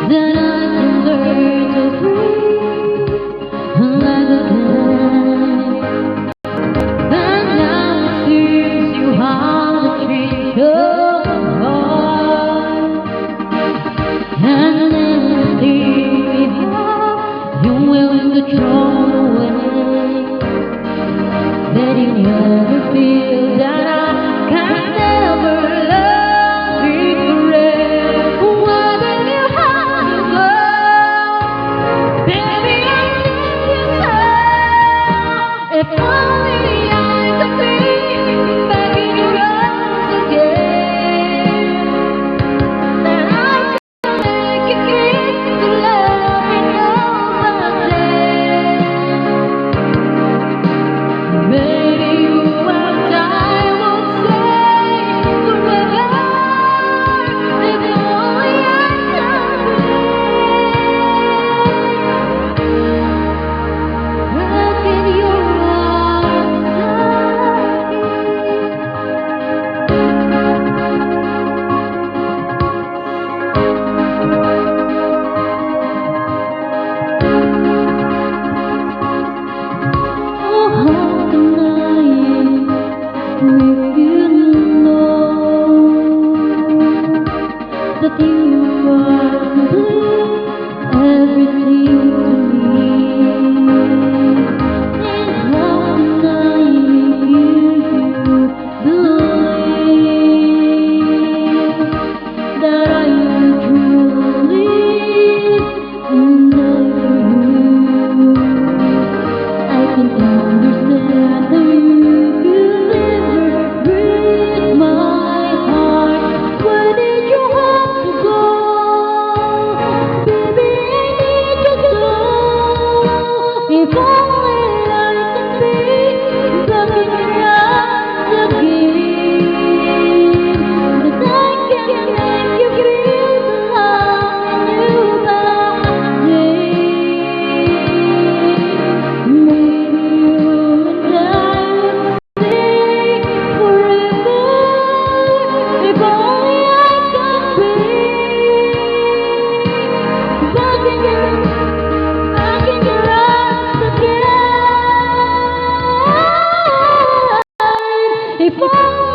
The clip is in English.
Then I can learn to breathe like a kite. And now it seems you have to change your heart. And then you leave behind, you're willing to throw away. That you never feel that I can never love you forever. Why did you have to go? Baby, I need you so. If only I could be back in your arms again, then I could make you keep to love me over day. Maybe you and I will stay forever. If only I can be back in your arms Oh, how can I make you know that you are everything to me? And how can I make you believe that I am truly in love with you? I can understand how you could never break my heart. Why did you have to go? Baby, I need you so. If only I could be back in your arms again, that I can make you feel the love I knew back then. Maybe you and I would stay forever. If only I could be back in your arms again. If only